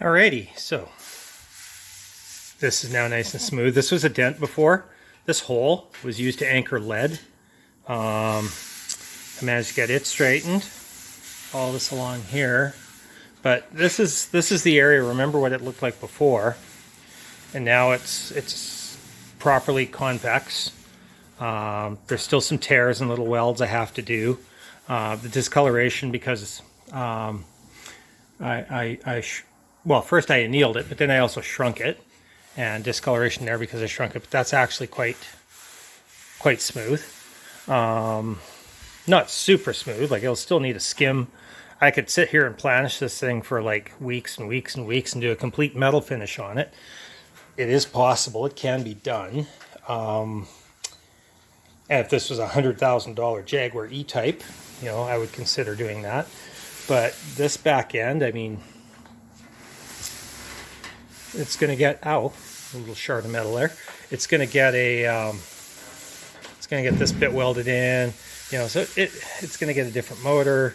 Alrighty, so this is now nice and smooth. This was a dent before. This hole was used to anchor lead. I managed to get it straightened. All this along here, but this is the area. Remember what it looked like before, and now it's properly convex. There's still some tears and little welds I have to do. The discoloration because well, first I annealed it, but then I also shrunk it, and discoloration there because I shrunk it. But that's actually quite smooth. Not super smooth. Like, it'll still need a skim. I could sit here and planish this thing for like weeks and weeks and weeks and do a complete metal finish on it. It is possible. It can be done. And if this was a $100,000 Jaguar E-Type, you know, I would consider doing that. But this back end, I mean, it's going to get, ow, a little shard of metal there. It's going to get a, it's going to get this bit welded in, you know, so it's going to get a different motor.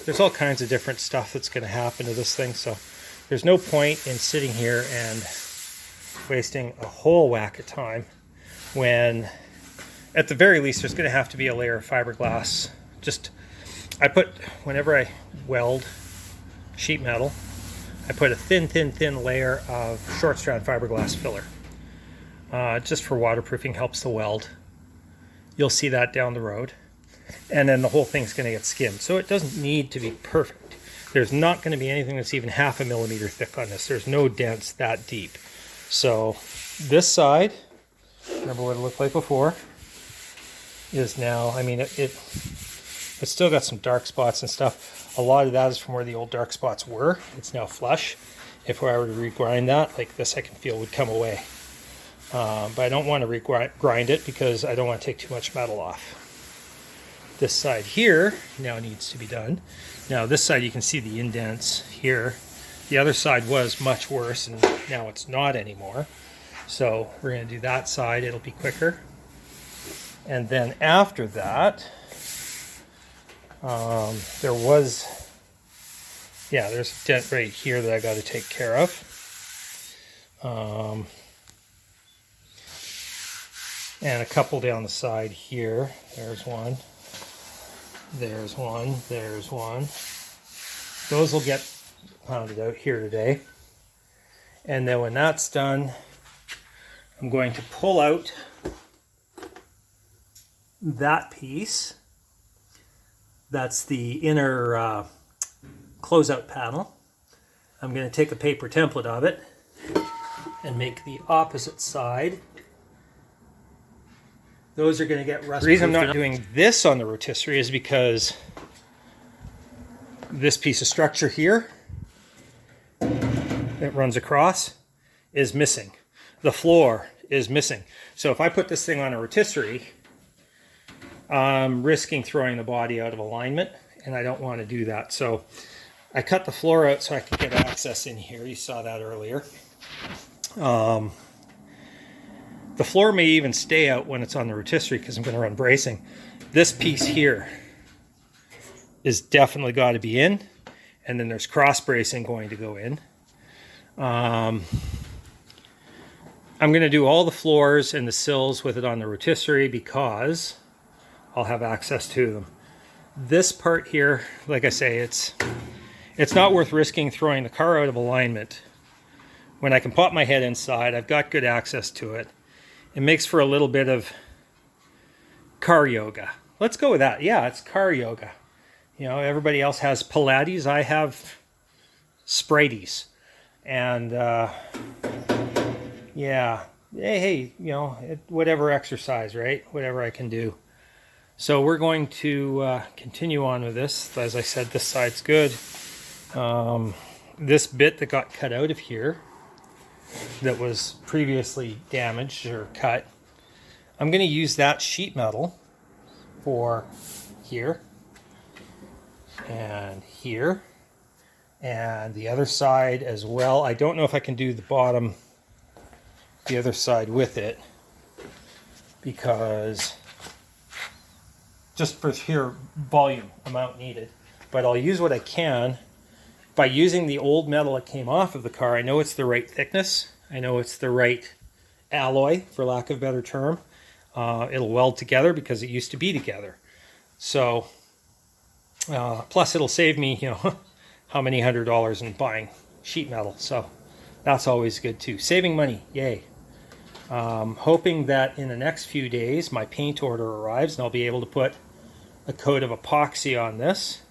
There's all kinds of different stuff that's going to happen to this thing. So there's no point in sitting here and wasting a whole whack of time when, at the very least, there's going to have to be a layer of fiberglass. Whenever I weld sheet metal, I put a thin layer of short strand fiberglass filler. Just for waterproofing, helps the weld. You'll see that down the road. And then the whole thing's going to get skimmed. So it doesn't need to be perfect. There's not going to be anything that's even 1/2 millimeter thick on this. There's no dents that deep. So this side, remember what it looked like before, is now, I mean, it's still got some dark spots and stuff. A lot of that is from where the old dark spots were. It's now flush. If I were to regrind that, like this, I can feel would come away. But I don't want to regrind it because I don't want to take too much metal off. This side here now needs to be done. Now this side, you can see the indents here. The other side was much worse, and now it's not anymore. So we're going to do that side. It'll be quicker. And then after that, there's a dent right here that I got to take care of. And a couple down the side here. There's one. There's one. There's one. Those will get pounded out here today. And then when that's done, I'm going to pull out that piece. That's the inner closeout panel. I'm going to take a paper template of it and make the opposite side. Those are going to get rust. The reason I'm not doing this on the rotisserie is because this piece of structure here that runs across is missing. The floor is missing. So if I put this thing on a rotisserie, I'm risking throwing the body out of alignment, and I don't want to do that. So I cut the floor out so I could get access in here. You saw that earlier. The floor may even stay out when it's on the rotisserie because I'm going to run bracing. This piece here is definitely got to be in, and then there's cross bracing going to go in. I'm going to do all the floors and the sills with it on the rotisserie because I'll have access to them. This part here, like I say, it's not worth risking throwing the car out of alignment when I can pop my head inside. I've got good access to it. It makes for a little bit of car yoga. Let's go with that. Yeah, it's car yoga. You know, everybody else has Pilates. I have Sprites. And yeah, hey, you know, whatever exercise, right? Whatever I can do. So we're going to continue on with this. As I said, this side's good. This bit that got cut out of here, that was previously damaged or cut, I'm going to use that sheet metal for here and here and the other side as well. I don't know if I can do the other side with it, because just for here volume amount needed, but I'll use what I can. by using the old metal that came off of the car, I know it's the right thickness. I know it's the right alloy, for lack of a better term. It'll weld together because it used to be together. So, plus it'll save me, you know, how many $100s in buying sheet metal. So that's always good too. Saving money, yay. Hoping that in the next few days my paint order arrives and I'll be able to put a coat of epoxy on this.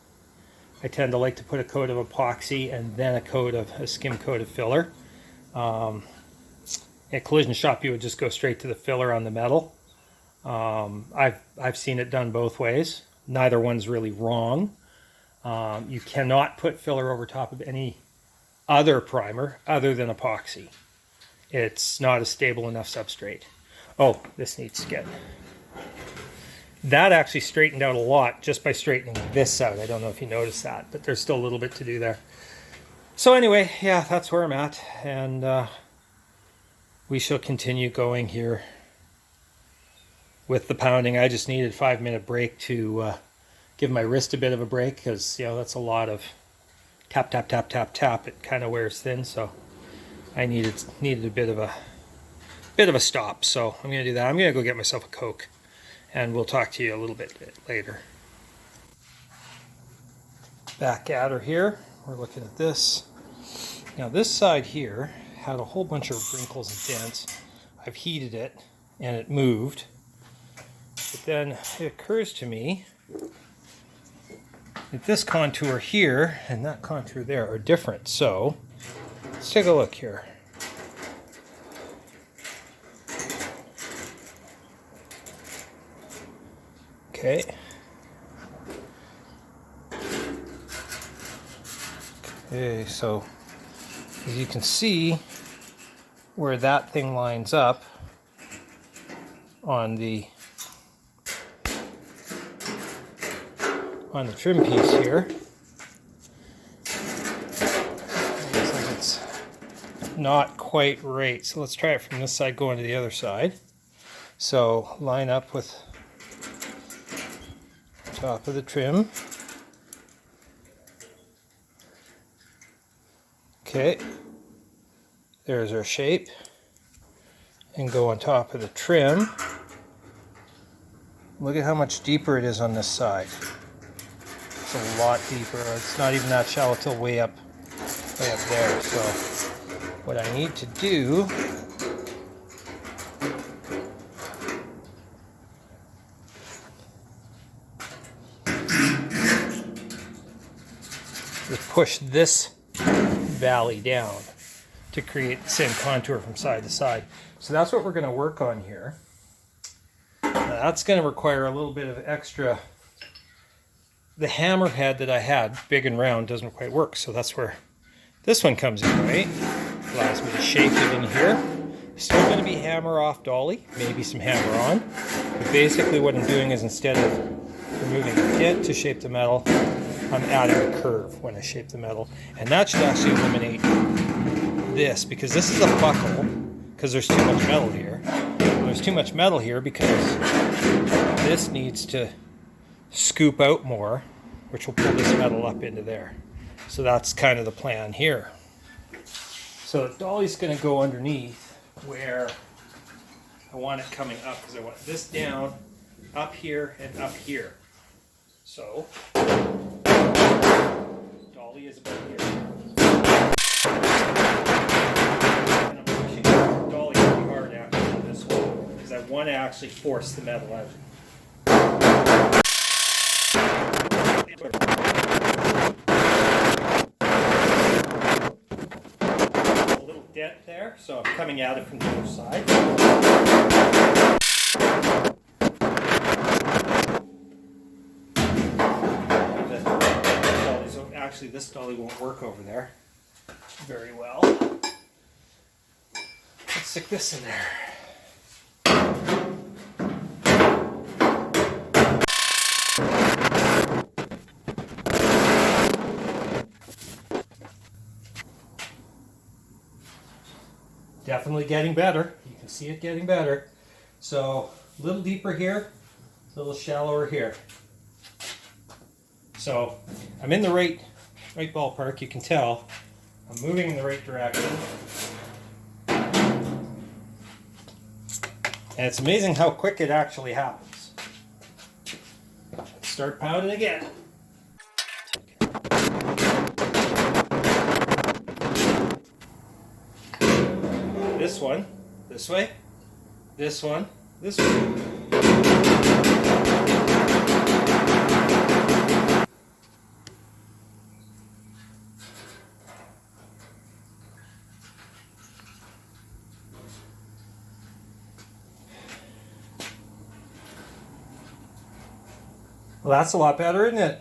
I tend to like to put a coat of epoxy and then a skim coat of filler. At Collision Shop you would just go straight to the filler on the metal. I've seen it done both ways. Neither one's really wrong. You cannot put filler over top of any other primer other than epoxy. It's not a stable enough substrate. Oh, this needs to get... That actually straightened out a lot just by straightening this out. I don't know if you noticed that, but there's still a little bit to do there. So anyway, yeah, that's where I'm at, and we shall continue going here with the pounding. I just needed a 5-minute break to give my wrist a bit of a break, because you know that's a lot of tap, tap, tap, tap, tap. It kind of wears thin, so I needed a bit of a stop. So I'm going to do that. I'm going to go get myself a Coke, and we'll talk to you a little bit later. Back at her here. We're looking at this. Now this side here had a whole bunch of wrinkles and dents. I've heated it and it moved. But then it occurs to me that this contour here and that contour there are different. So let's take a look here. Okay. Okay, so as you can see where that thing lines up on the trim piece here, looks like it's not quite right. So let's try it from this side going to the other side. So line up with top of the trim. Okay, there's our shape, and go on top of the trim. Look at how much deeper it is on this side. It's a lot deeper. It's not even that shallow till way up there. So what I need to do is push this valley down to create the same contour from side to side. So that's what we're going to work on here. Now that's going to require a little bit of extra. The hammerhead that I had, big and round, doesn't quite work, so that's where this one comes in, right? Allows me to shape it in here. Still going to be hammer off dolly, maybe some hammer on. But basically what I'm doing is, instead of removing the dent to shape the metal, I'm adding a curve when I shape the metal. And that should actually eliminate this, because this is a buckle, because there's too much metal here. There's too much metal here because this needs to scoop out more, which will pull this metal up into there. So that's kind of the plan here. So the dolly's going to go underneath where I want it coming up, because I want this down, up here, and up here. So dolly is about here. And I'm pushing the dolly pretty hard after this one, because I want to actually force the metal out. A little dent there, so I'm coming at it from the other side. Actually, this dolly won't work over there very well. Let's stick this in there. Definitely getting better. You can see it getting better. So a little deeper here, a little shallower here. So I'm in the right right ballpark, you can tell I'm moving in the right direction. And it's amazing how quick it actually happens. Let's start pounding again. This one, this way, this one, this way. Well, that's a lot better, isn't it?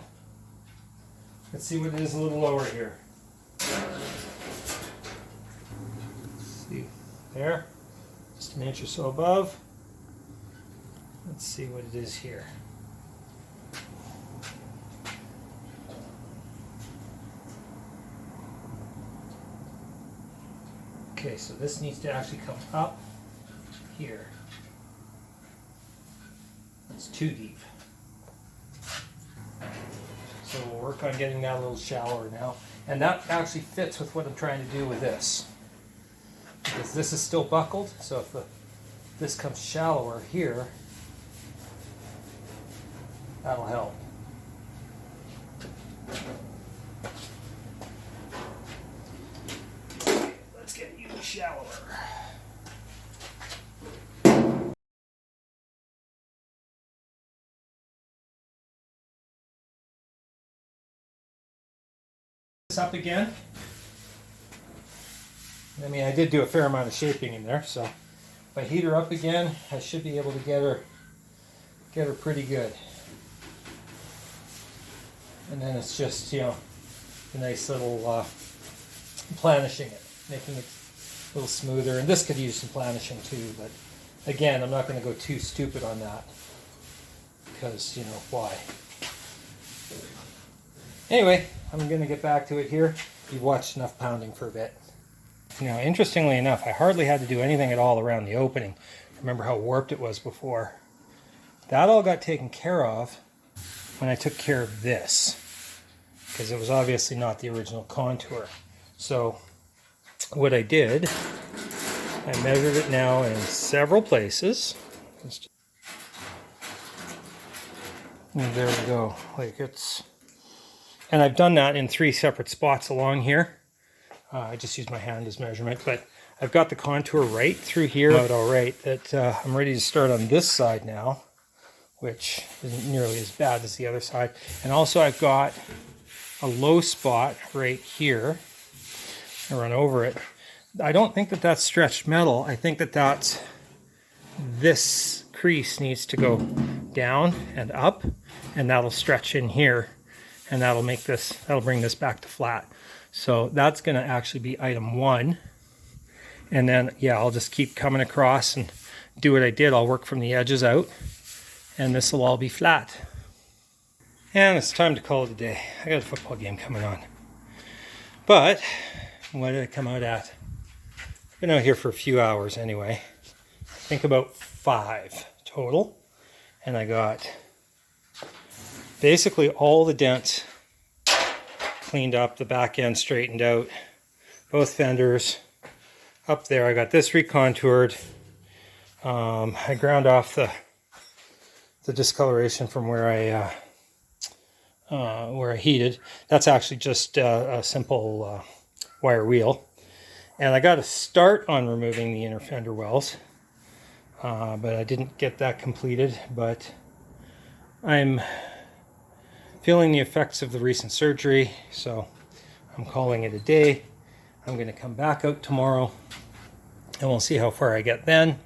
Let's see what it is a little lower here. See, there, just an inch or so above. Let's see what it is here. Okay, so this needs to actually come up here. It's too deep. So we'll work on getting that a little shallower now. And that actually fits with what I'm trying to do with this. Because this is still buckled, so if this comes shallower here, that'll help. Let's get you shallower. Up again. I mean, I did do a fair amount of shaping in there, so if I heat her up again, I should be able to get her pretty good. And then it's just, you know, a nice little planishing it, making it a little smoother. And this could use some planishing too, but again, I'm not going to go too stupid on that because, you know, why? Anyway, I'm going to get back to it here. You've watched enough pounding for a bit. Now, interestingly enough, I hardly had to do anything at all around the opening. Remember how warped it was before? That all got taken care of when I took care of this, because it was obviously not the original contour. So what I did, I measured it now in several places. And there we go. Like it's... And I've done that in 3 separate spots along here. I just used my hand as measurement, but I've got the contour right through here out all right. That I'm ready to start on this side now, which isn't nearly as bad as the other side. And also I've got a low spot right here. I run over it. I don't think that that's stretched metal. I think that that's this crease needs to go down and up, and that'll stretch in here. And that'll bring this back to flat. So that's going to actually be item 1. And then, yeah, I'll just keep coming across and do what I did. I'll work from the edges out, and this will all be flat. And it's time to call it a day. I got a football game coming on. But what did I come out at? I've been out here for a few hours anyway. I think about 5 total. And I got basically all the dents cleaned up, the back end straightened out, both fenders. Up there I got this recontoured. I ground off the discoloration from where I heated. That's actually just a simple wire wheel. And I got a start on removing the inner fender wells, but I didn't get that completed. But I'm feeling the effects of the recent surgery, so I'm calling it a day. I'm going to come back out tomorrow, and we'll see how far I get then.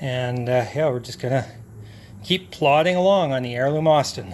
And yeah, we're just going to keep plodding along on the Heirloom Austin.